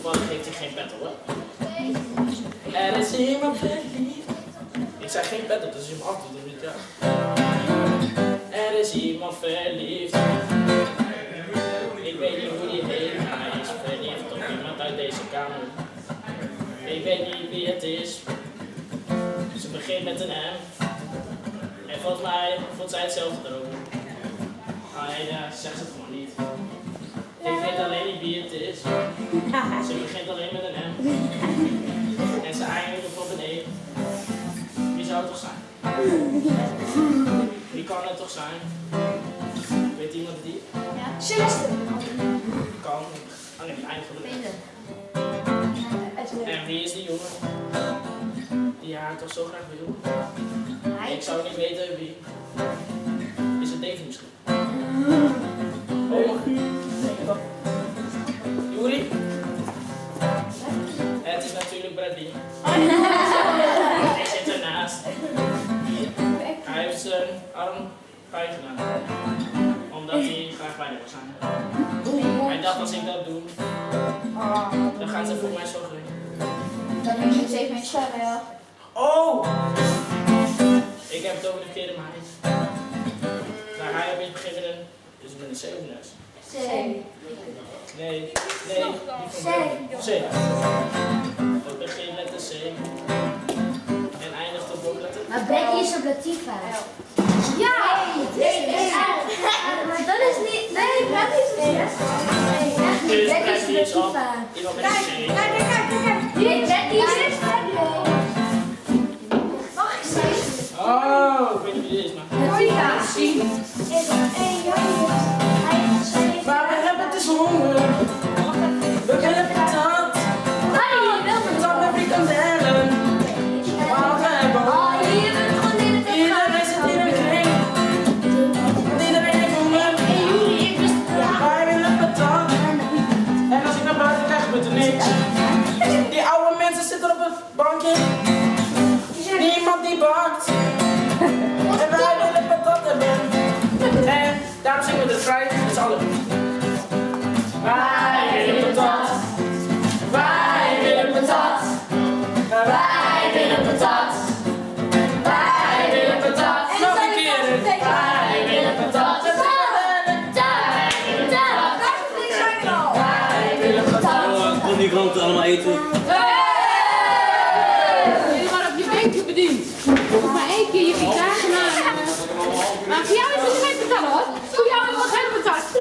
toevallig heeft hij geen pet op, hoor. Er is iemand verliefd. Ik zei geen pet op, dus je hem af doet, niet ja. Er is iemand verliefd. Ik weet niet hoe die heet, maar hij is verliefd op iemand uit deze kamer. Ik weet niet wie het is. Ze begint met een M. En volgens mij voelt zij hetzelfde erover. Alleen zegt ze het gewoon niet. Ik weet alleen niet wie het is. Ze begint alleen met een M. En ze eindigt op een E. Wie zou het toch zijn? Wie kan het toch zijn? Weet iemand het hier? Ja. Celeste. Kan. Oh nee, het eind van de weg. En wie is die jongen? Die haar toch zo graag wil? Ik zou niet weten wie. Is het David misschien? Oh, Juri? Het is natuurlijk Bradley. Ik zit ernaast. Hij heeft zijn arm pijn gedaan. Omdat hij graag bij me wil zijn. Hij dacht als ik dat doe, dan gaan ze voor mij zorgen. Dan moet je het even met schrijven, ja. Oh! Ik heb het over de verkeerde meid. Nou, hij heeft begin met een, dus met een C of een S? C. Nee, C. Het begint met een C. En eindigt op een letter. Maar Becky is op Latifa. Ja! Nee, maar dat is niet... Nee, dat is het. Dus Becky is op Bradley Latifa. iemand met een C. Kijk. Nee, Becky is Mag ik zeggen? Oh, ik weet niet wie dit is, maar... Latifa. Maar we hebben het dus honger. We hebben patat. Patat met frikandellen. Maar we hebben iedereen zit in een kring. Iedereen heeft honger. Wij willen patat. En als ik naar buiten kijk, gebeurt er niks. Die oude mensen zitten op het bankje. Niemand die bakt. En wij willen patat hebben. En daarom zingen we de vrij met z'n allen. Wij willen patat. Wij willen patat. Wij willen patat. Wij willen patat. Nog een keer. Wij willen patat. Wij willen patat. Kon die klanten allemaal eten?